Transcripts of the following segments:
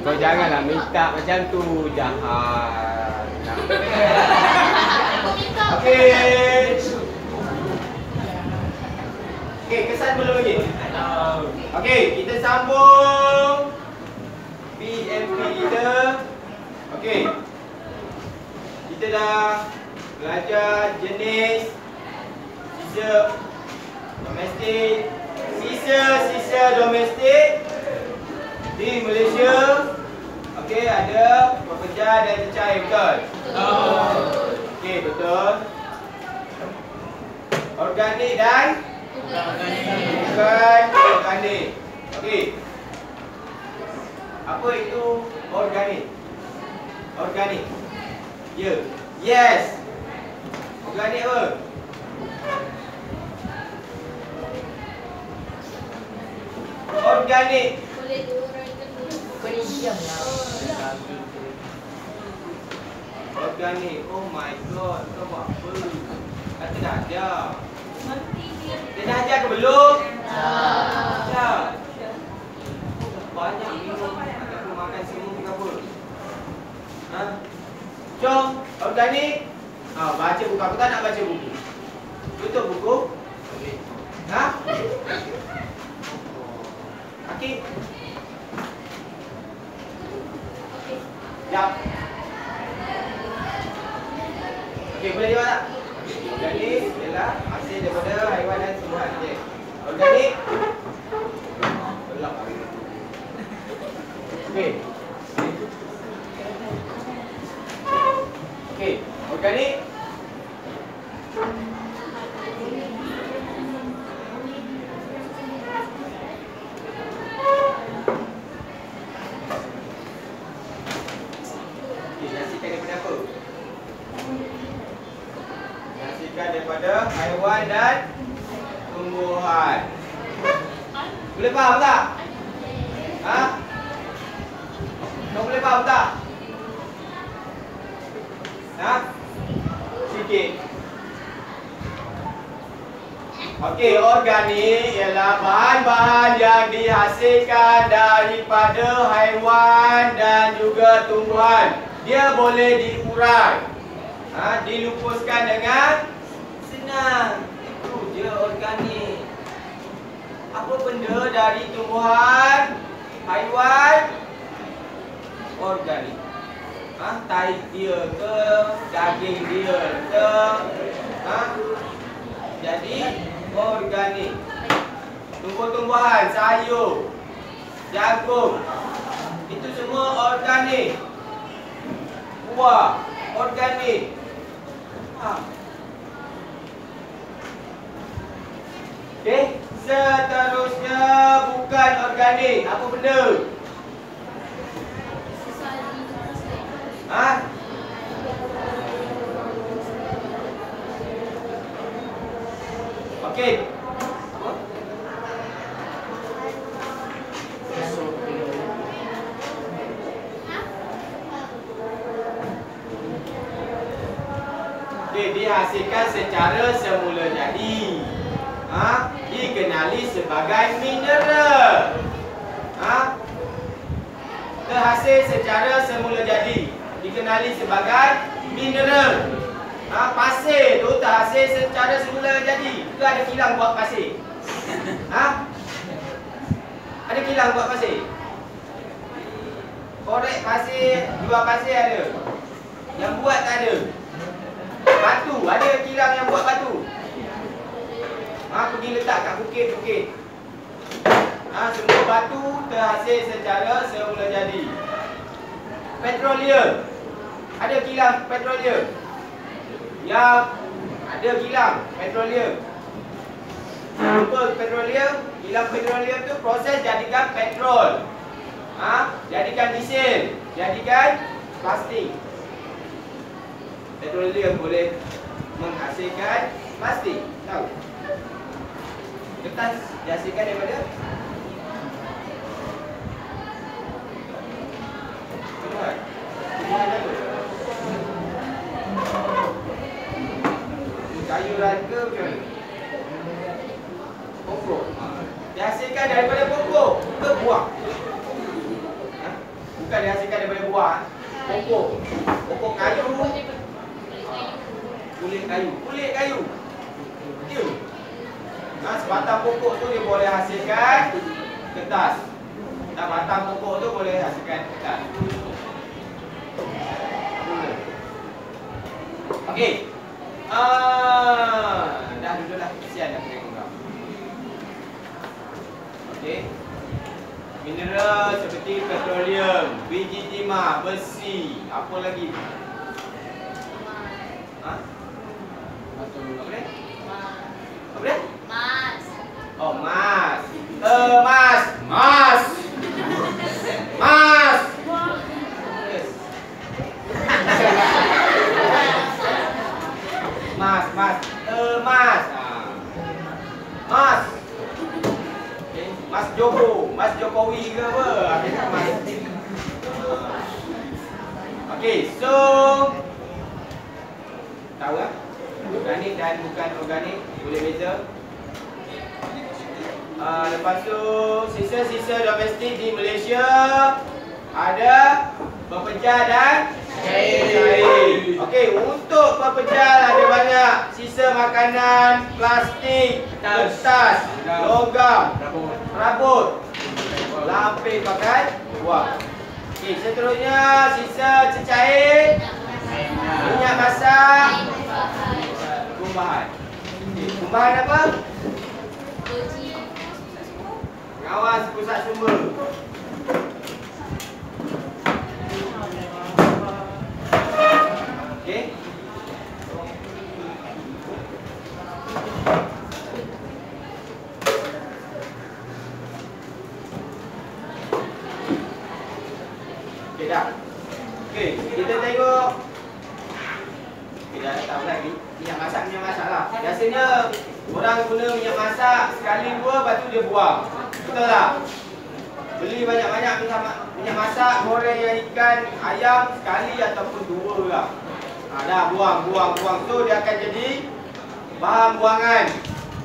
Kau janganlah minta macam tu, jahat. Okey. Okey, kesan belum lagi? Okey, kita sambung PMP kita. Okey. Kita dah belajar jenis sisa domestik, sisa domestik di Malaysia. Okey, ada pekerja dan cecair, betul? Betul. Okey, betul. Organik dan bukan organik. Okey. Apa itu organik? Organik. Ya. Yes. Organik apa? Organik. Organik. Oh my god. Kau buat apa? Kata dah ajar. Dia dah ajar ke belum? Dah. Banyak minum. Aku makan semua ke apa? Ha? Jom, organik. Baca buku. Aku tak nak baca buku. Tutup buku. Ha? Okey. Jap. Okey, boleh jawab tak? Organik ialah hasil daripada haiwan dan tumbuhan. Okey. Organik. Belak. Okey. Okey, organik. Daripada haiwan dan tumbuhan. Boleh faham tak? Ha? Kau boleh faham tak? Ha? Sikit. Okey, organik ialah bahan-bahan yang dihasilkan daripada haiwan dan juga tumbuhan. Dia boleh diurai. Dilupuskan dengan senang. Itu je organik. Apa benda dari tumbuhan, haiwan, organik. Tai dia ke, daging dia ke, jadi organik. Tumbuh-tumbuhan, sayur, jagung, itu semua organik. Buah, organik. Okey, seterusnya bukan organik. Apa benda? Okey. Dihasilkan secara semula jadi. Dikenali sebagai mineral. Terhasil secara semula jadi, dikenali sebagai mineral. Pasir tu terhasil secara semula jadi. Ke ada kilang buat pasir? Ada kilang buat pasir? Korek pasir, jual pasir ada. Yang buat tak ada. Batu, ada kilang yang buat batu. Pergi letak kat bukit-bukit. Semua batu terhasil secara semula jadi. Petroleum, ada kilang petroleum. Yang ada kilang petroleum. Apa petroleum? Kilang petroleum tu proses jadikan petrol. Jadikan diesel, jadikan plastik. Petroleum boleh menghasilkan plastik. Tahu? Kertas dihasilkan daripada tumbuhan. Tumbuhan apa? Kayu raga ke? Pokok. Dihasilkan daripada pokok ke buah? bukan dihasilkan daripada buah. Pokok. Pokok kayu. Kulit kayu. Kulit kayu. Betul. Sebatang pokok tu dia boleh hasilkan kertas. Dan batang pokok tu boleh hasilkan kertas. Okey. Dah duduklah. Kesian dah tengok kau. Okey. Mineral seperti petroleum, biji timah, besi, apa lagi? Ha? Apa dia? Apa dia? Mas. Oh, emas. Emas. Mas. Mas. Yes. Mas, mas. Emas. Mas. Okay. Mas Joko, Mas Jokowi ke apa? Akhirnya mas. Okey, so tahu tak? Organik dan bukan organik boleh beza. Lepas tu sisa-sisa domestik di Malaysia ada pepejal dan cair. Okey, untuk pepejal ada banyak sisa makanan, plastik, kertas, logam, perabot, lampin pakai buang. Okey, seterusnya sisa cecair, minyak masak, kumbahan. Okay, kumbahan apa? Pengawas pusat sumber. Okey. Okey dah. Okey, kita tengok. Okey dah tak lagi. Minyak masak lah. Biasanya orang guna minyak masak sekali dua, lepas tu dia buang. Betul tak? Beli banyak-banyak minyak masak, goreng yang ikan, ayam sekali ataupun dua lah. Dah buang. So dia akan jadi bahan buangan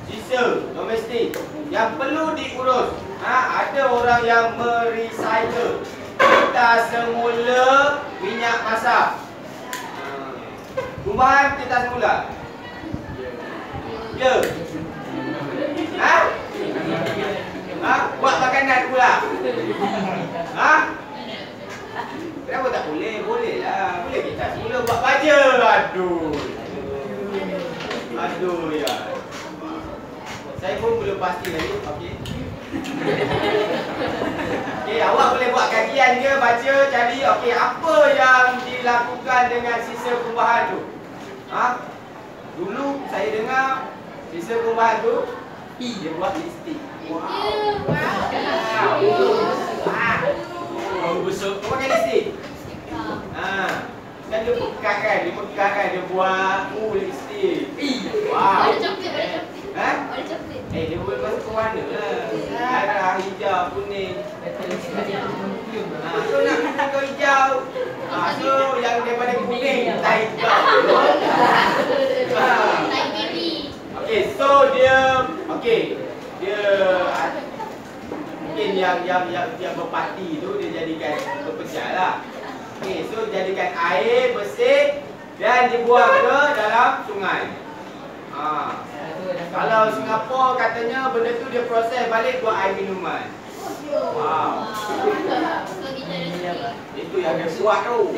sisa domestik yang perlu diurus. Ada orang yang merecycle kertas semula minyak masak. Kumbahan kertas semula. Ya. Buat makanan pula. Kenapa tak boleh? Boleh lah. Boleh kita semula buat baja. Aduh ya. Saya pun belum pasti lagi. Okey. Okey, awak boleh buat kajian ke, baca, cari. Okey, apa yang dilakukan dengan sisa kumbahan tu? Dulu saya dengar sisa kumbahan tu dia buat lipstick. Wow. Besar. Kau pakai lipstick? Kan dia pekat kan, dia buat lipstick. Wow. Ada coklat. Ada coklat. Dia boleh masuk ke warna lah. Merah, hijau, kuning. So nak minum kau hijau. So yang daripada kuning tak hijau. Like baby. Okey, so dia mungkin yang berparti tu dia jadikan pepejal lah. Okey, so jadikan air bersih dan dibuang ke dalam sungai. Kalau Singapura katanya benda tu dia proses balik buat air minuman. Wow. Itu yang dia buat tu.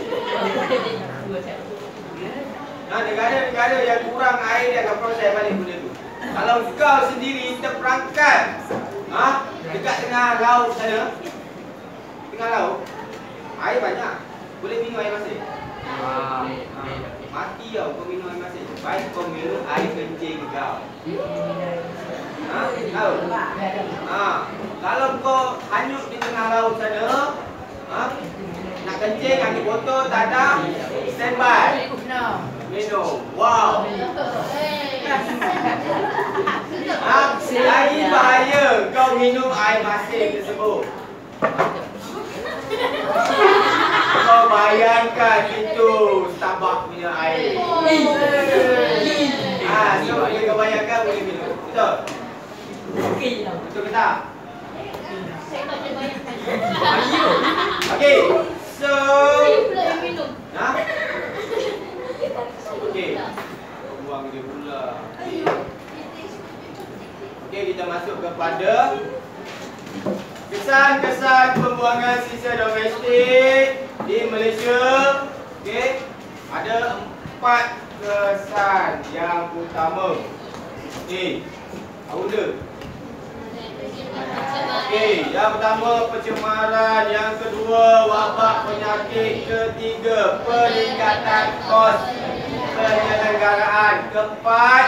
Negara-negara yang kurang air dia akan proses balik benda tu. Kalau kau sendiri terperangkap dekat tengah laut sana, tengah laut, air banyak, boleh minum air masin. Mati tau kau minum air masin. Baik kau minum air kencing kau. Tahu? Kalau kau hanyut di tengah laut sana, nak kencing, ambil botol, tak ada, standby. Minum. Wow. Lagi bahaya kau minum air masin tersebut. Kau bayangkan itu Starbucks punya air. So bila kau bayangkan boleh minum. Betul? Betul ke tak? Saya tak boleh bayangkan. Okey. domestik di Malaysia, okey, ada 4 kesan yang utama. Okey, apa dia? Okey, yang pertama pencemaran, yang kedua wabak penyakit, ketiga peningkatan kos penyelenggaraan, keempat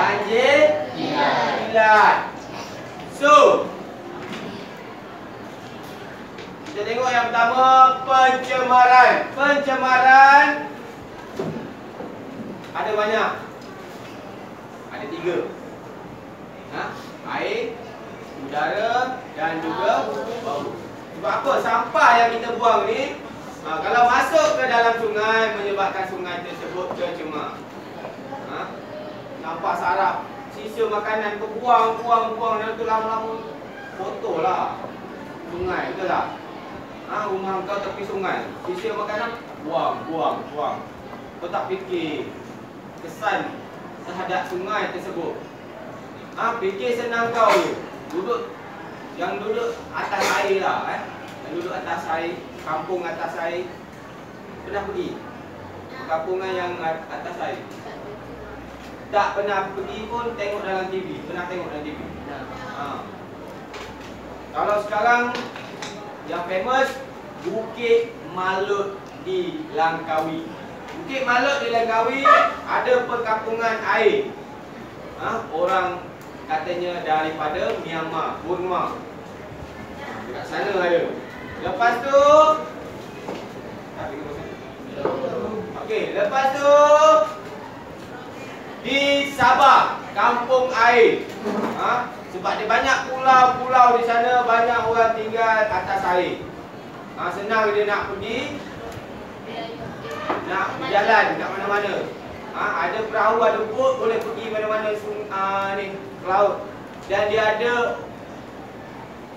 banjir kilat. So, kita tengok yang pertama pencemaran. Pencemaran ada banyak. Ada 3. Air, udara dan juga bau. Sebab apa? Sampah yang kita buang ni kalau masuk ke dalam sungai menyebabkan sungai tersebut tercemar. Sampah sarap, sisa makanan tu buang dan tu lama-lama kotor lah sungai, betul tak? Rumah kau tepi sungai, sisa makanan buang. Kau tak fikir kesan terhadap sungai tersebut. Fikir senang kau duduk atas air lah, yang duduk atas air, kampung atas air. Pernah pergi kampungan yang atas air? Tak pernah pergi pun tengok dalam TV. Pernah tengok dalam TV? Kalau sekarang yang famous Bukit Malut di Langkawi. Bukit Malut di Langkawi ada perkampungan air. Orang katanya daripada Myanmar, Burma. Dekat sana ada. Lepas tu okey, lepas tu di Sabah, kampung air. Sebab dia banyak pulau-pulau di sana, banyak orang tinggal atas air. Senang dia nak pergi, nak berjalan kat mana-mana. Ada perahu, ada bot, boleh pergi mana-mana ni ke laut. Dan dia ada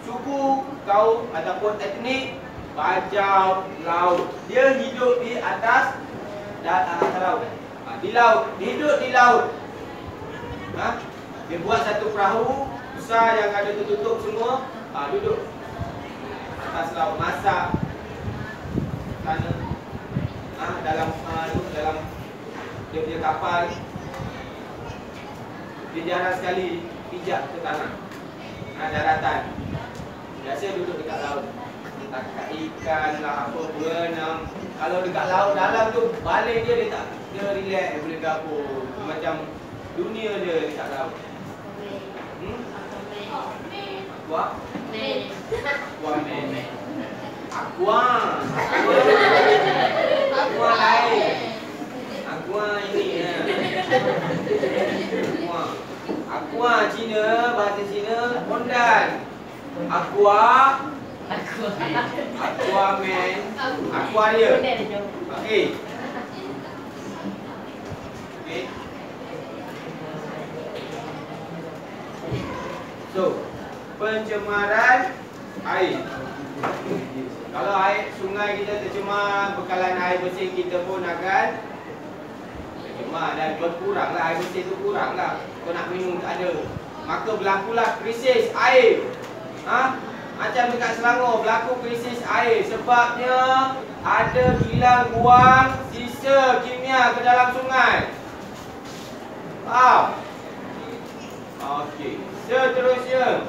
suku kaum ataupun etnik Bajau laut. Dia hidup di atas laut. Di laut, hidup di laut. Dia buat satu perahu besar yang ada tertutup semua. Duduk atas laut, masak sana. Dalam dia punya kapal. Dia jarang sekali pijak ke tanah, daratan. Biasa duduk dekat laut, tangkap ikan lah, apa, berenang. Kalau dekat laut dalam tu, balik dia tak, dia relax, dia boleh gabung. Macam dunia dia dekat laut. Aqua? Aqua lain. Aqua ini ya. Aqua Cina, bahasa Cina, Hondan. Aqua, Aquaman, Aquarium. Okey. So, pencemaran air. Kalau air sungai kita tercemar, bekalan air bersih kita pun akan tercemar dan berkuranglah, air bersih tu kuranglah. Kau nak minum tak ada. Maka berlakulah krisis air. Macam dekat Selangor berlaku krisis air sebabnya ada kilang buang sisa kimia ke dalam sungai. Faham? Okey. Seterusnya,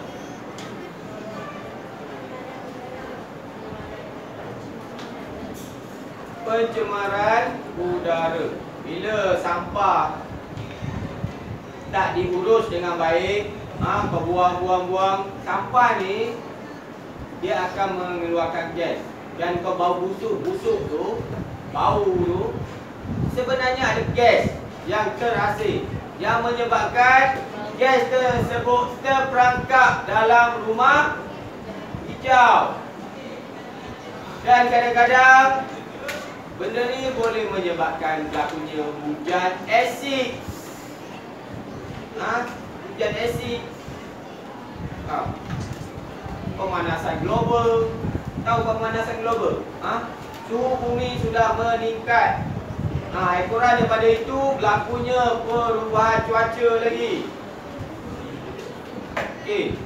pencemaran udara. Bila sampah tak diurus dengan baik, kau buang sampah ni, dia akan mengeluarkan gas. Dan kau bau busuk tu, bau tu, sebenarnya ada gas yang terasing yang menyebabkan gas tersebut terperangkap dalam rumah hijau. Dan kadang-kadang benda ni boleh menyebabkan berlakunya hujan asid. Hujan asid. Pemanasan global. Tahu pemanasan global? Suhu bumi sudah meningkat. Ekoran daripada itu berlakunya perubahan cuaca lagi. Okey.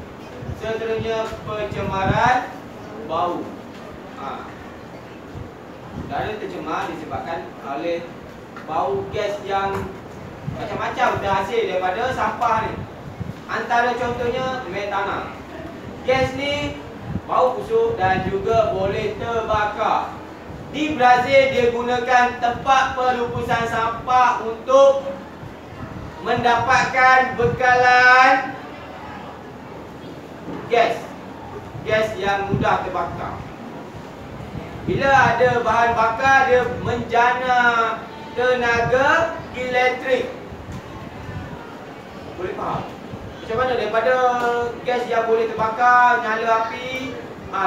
Seterusnya pencemaran bau. Udara tercemar disebabkan oleh bau gas yang macam-macam terhasil daripada sampah ni. Antara contohnya metana. Gas ni bau busuk dan juga boleh terbakar. Di Brazil dia gunakan tempat pelupusan sampah untuk mendapatkan bekalan gas yang mudah terbakar. Bila ada bahan bakar, dia menjana tenaga elektrik. Boleh faham? Macam mana daripada gas yang boleh terbakar, nyala api,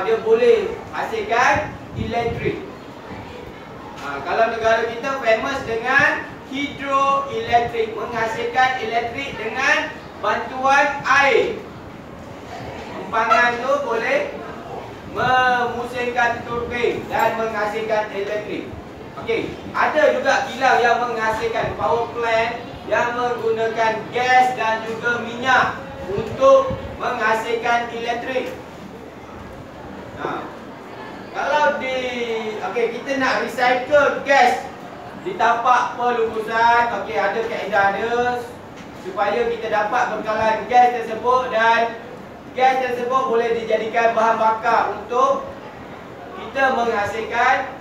dia boleh hasilkan elektrik. Kalau negara kita famous dengan hidroelektrik, menghasilkan elektrik dengan bantuan air. Empangan tu boleh memusingkan turbin dan menghasilkan elektrik. Okey, ada juga kilang yang menghasilkan power plant yang menggunakan gas dan juga minyak untuk menghasilkan elektrik. Kalau kita nak recycle gas di tapak pelupusan, ada kaedah dia supaya kita dapat bekalan gas tersebut, dan gas tersebut boleh dijadikan bahan bakar untuk kita menghasilkan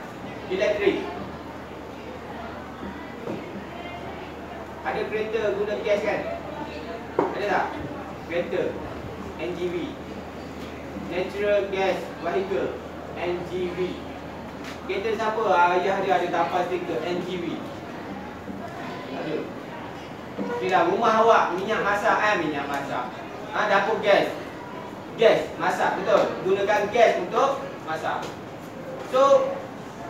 elektrik. Ada kereta guna gas kan? Ada tak? Kereta NGV, Natural Gas Vehicle, NGV. Kereta siapa? Ayah dia ada tampal stiker NGV. Ada. Okeylah, rumah awak minyak masak minyak masak. Dapur gas. Gas masak, betul. Gunakan gas untuk masak. So,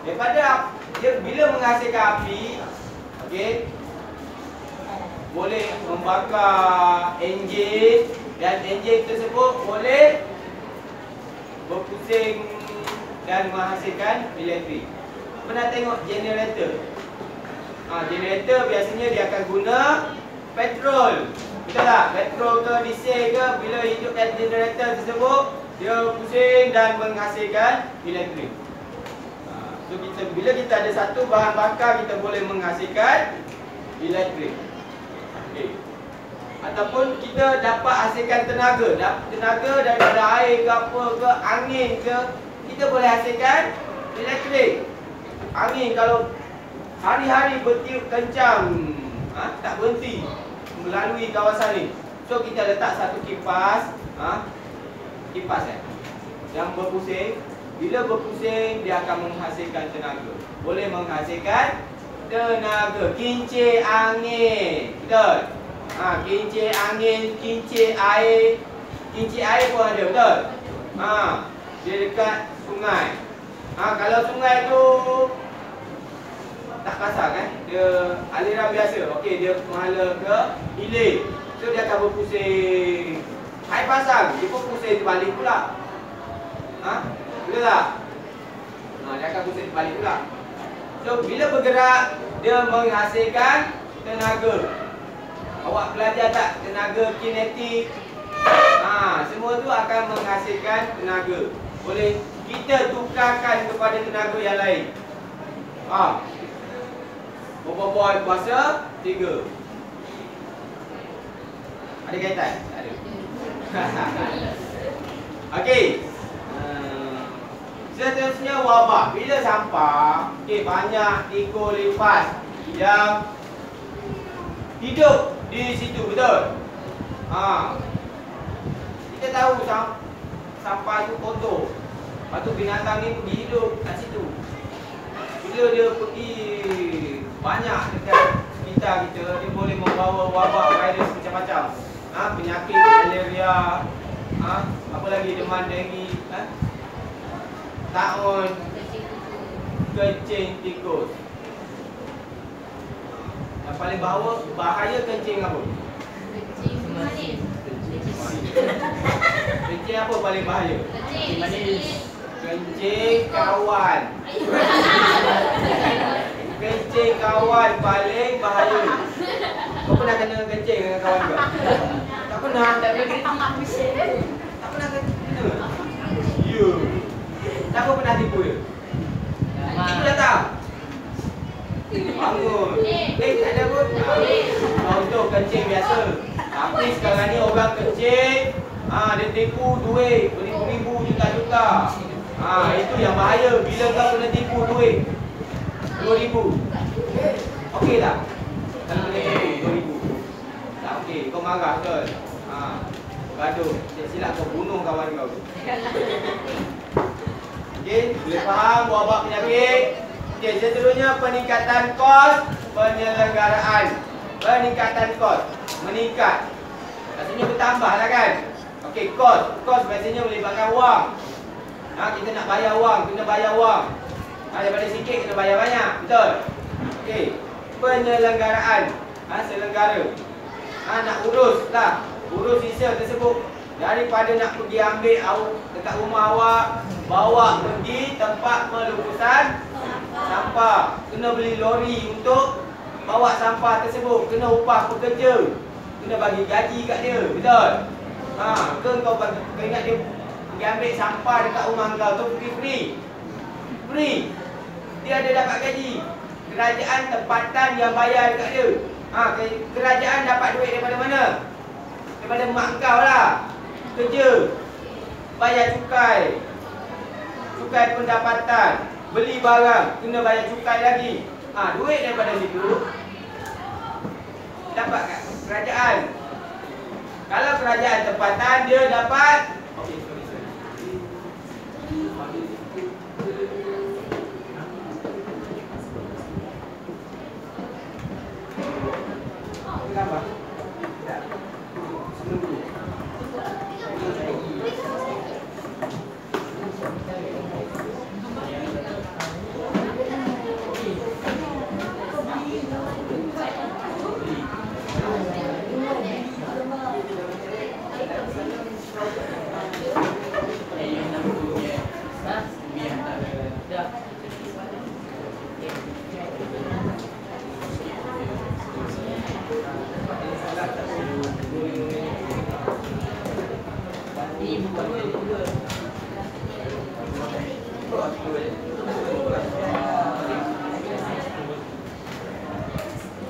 daripada dia bila menghasilkan api, boleh membakar enjin, dan enjin tersebut boleh berpusing dan menghasilkan elektrik. Pernah tengok generator? Generator biasanya dia akan guna petrol. Betul tak? Petrol ke diesel ke, bila hidupkan generator tersebut, dia pusing dan menghasilkan elektrik. So bila kita ada satu bahan bakar, kita boleh menghasilkan elektrik. Ataupun kita dapat hasilkan tenaga. Tenaga daripada air ke apa ke, angin ke, kita boleh hasilkan elektrik. Angin kalau hari-hari bertiup kencang, tak berhenti melalui kawasan ni. So kita letak satu kipas, yang berpusing. Bila berpusing, dia akan menghasilkan tenaga. Boleh menghasilkan tenaga. Kincir angin, betul? Kincir angin, kincir air. Kincir air pun ada, betul? Dia dekat sungai. Kalau sungai tu tak pasang kan, dia aliran biasa. Dia menghala ke hilir, so dia akan berpusing. Air pasang, dia pun pusing terbalik pula. Betul tak? Dia akan pusing terbalik pula. So bila bergerak, dia menghasilkan tenaga. Awak belajar tak tenaga kinetik? Semua tu akan menghasilkan tenaga. Boleh kita tukarkan kepada tenaga yang lain. Berbual kuasa 3. Ada kaitan? Tak ada. Seterusnya wabak. Bila sampah, banyak tikus lipas yang hidup di situ, betul? Kita tahu sampah itu kotor. Lepas tu binatang ni pergi hidup kat situ. Bila dia pergi banyak dekat sekitar kita, dia boleh membawa wabak virus macam-macam. Penyakit malaria, apa lagi, demam denggi, taun, kencing tikus. Yang paling bahaya kencing apa? Kencing manis. Kencing apa paling bahaya? Kencing manis. Kencing kawan. Kencing kawan paling bahaya. Kau pernah kena kencing dengan kawan kau? Tak pernah. Tak pernah kencing. Ya. Siapa pernah tipu dia? Tipu datang. Bangun. Tak ada pun. Contoh kencing biasa. Tapi sekarang ni orang kencing, dia tipu duit beribu-ribu, juta-juta. Itu yang bahaya. Bila kau kena tipu duit 2,000. Okey tak? Kalau kena tipu 2,000. Tak okey. Kau marah betul? Gaduh. Silap kau bunuh kawan kau tu. Okey, boleh faham buah-buah penyakit? Okey, seterusnya peningkatan kos penyelenggaraan. Peningkatan kos meningkat. Maksudnya bertambah lah kan? Okey, kos biasanya melibatkan wang. Kita nak bayar wang, kena bayar wang. Daripada sikit kena bayar banyak, betul? Okey, penyelenggaraan. Selenggara. Nak urus lah. Urus sisa tersebut. Daripada nak pergi ambil dekat rumah awak, bawa pergi tempat pelurusan sampah. Kena beli lori untuk bawa sampah tersebut. Kena upah pekerja. Kena bagi gaji kat dia, betul? Ke kau ingat dia pergi ambil sampah dekat rumah kau tu pergi free. Dia ada dapat gaji. Kerajaan tempatan yang bayar dekat dia. Kerajaan dapat duit daripada mana? Daripada mak kau lah. Kerja, bayar cukai pendapatan, beli barang, kena bayar cukai lagi. Duit daripada situ dapat kat kerajaan. Kalau kerajaan tempatan, dia dapat kenapa? Tak. Sebelum dulu.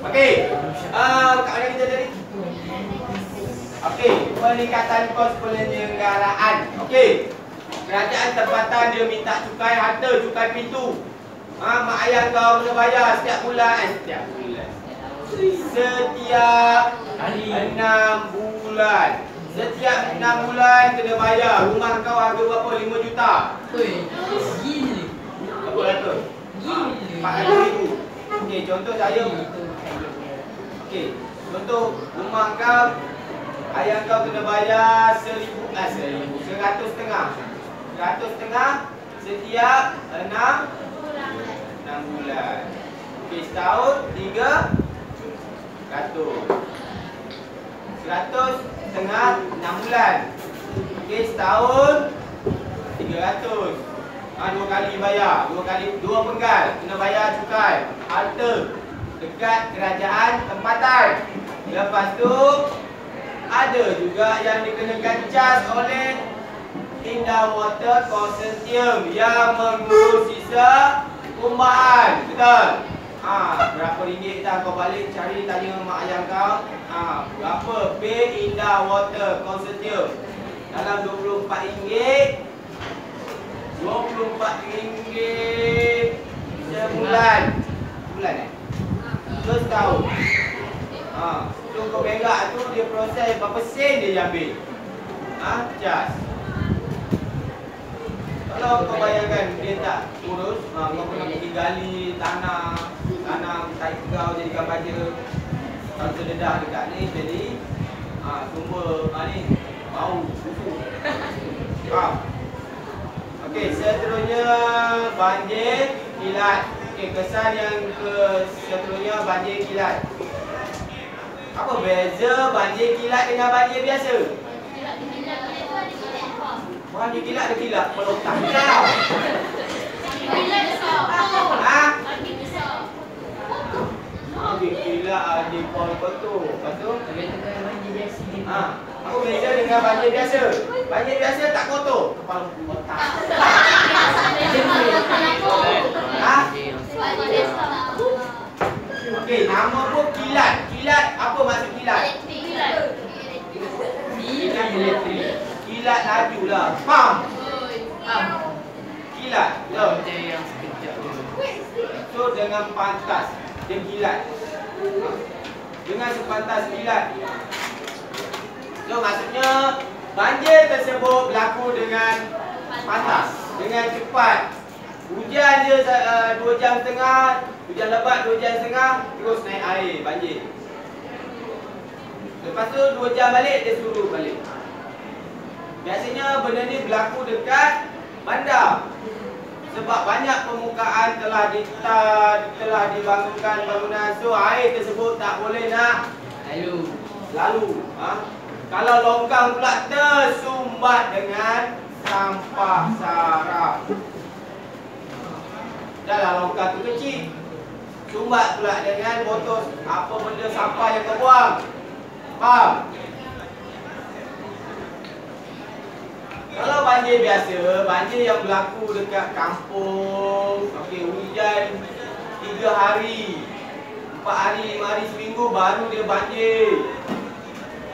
Okey, kat mana kita tadi? Okey, peningkatan kos penyelenggaraan. Okey, kerajaan tempatan dia minta cukai harta, cukai pintu. Mak ayah kau kena bayar setiap bulan. Setiap 6 bulan. Setiap 6 bulan kena bayar. Rumah kau harga berapa? 5 juta. Gila. Berapa ratus? 400,000. Okey, contoh saya. Okey, contoh rumah kau, ayah kau kena bayar 100,500 setiap 6 bulan. Okey, setahun 300. 100,500 6 bulan. Okey, setahun 300. 2 kali bayar, 2 penggal kena bayar cukai harta dekat kerajaan tempatan. Lepas tu ada juga yang dikenakan cas oleh Indah Water Consortium yang mengurus sisa kumbahan, betul? Berapa ringgit dah kau balik cari tanya mak ayah kau. Berapa pay Indah Water Consortium? Dalam RM24. RM24 sebulan. Bulan Terus tahun. Tu kau berak tu dia proses berapa sen dia ambil. Cas. Kalau kau bayangkan dia tak urus, kau kena pergi gali tanah taik kau jadikan baja. Kalau terdedah dekat ni jadi sumber ni bau busuk. Okey, seterusnya banjir kilat. Okey, kesan yang seterusnya banjir kilat. Apa beza banjir kilat dengan banjir biasa? Banjir kilat ada kilat pelotak kau. Kilat besar. Banjir besar. Banjir kilat ada kotor. Lepas tu banjir biasa. Apa beza dengan banjir biasa? Banjir biasa tak kotor, kepala otak. Okey, nama pun kilat. Kilat, apa maksud kilat? Kilat elektrik. Kilat laju lah. Faham? Kilat. So dengan pantas dia kilat. Dengan sepantas kilat. So maksudnya banjir tersebut berlaku dengan pantas, dengan cepat. Hujan je 2 jam setengah, hujan lebat 2 jam setengah, terus naik air, banjir. Lepas tu 2 jam balik, dia surut balik. Biasanya benda ni berlaku dekat bandar. Sebab banyak permukaan telah dibangunkan bangunan. So air tersebut tak boleh nak lalu. Kalau longkang pula tersumbat dengan sampah sarap. Dahlah longkang tu kecil, sumbat pula dengan botol apa benda sampah yang kau buang. Faham? Kalau banjir biasa, banjir yang berlaku dekat kampung, okey, hujan 3 hari, 4 hari, 5 hari, seminggu baru dia banjir.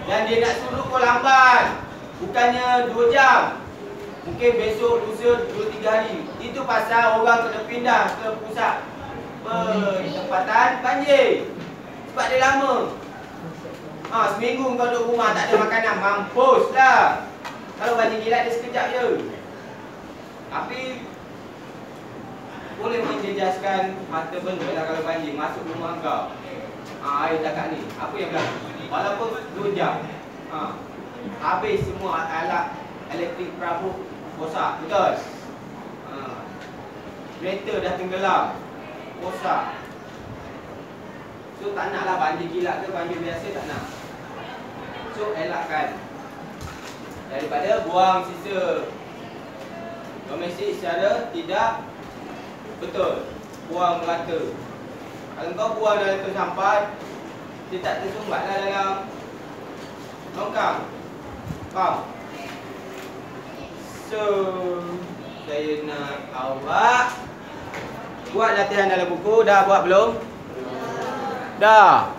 Dan dia nak surut pun lambat. Bukannya 2 jam. Mungkin besok, lusa, 2-3 hari. Itu pasal orang kena pindah ke pusat penempatan banjir. Sebab dia lama. Seminggu kau duduk rumah tak ada makanan, mampus lah. Kalau banjir kilat dia sekejap je. Tapi boleh menjejaskan mata benda lah kalau banjir masuk rumah kau. Air dekat ni. Apa yang berlaku? Walaupun 2 jam. Habis semua alat elektrik perabot rosak, betul? Kereta dah tenggelam, rosak. So tak naklah banjir kilat ke banjir biasa, tak nak. So elakkan daripada buang sisa domestik secara tidak betul. Buang merata. Kalau kau buang dalam tong sampah, dia tak tersumbatlah dalam longkang. Faham? So saya nak awak buat latihan dalam buku. Dah buat belum? Dah.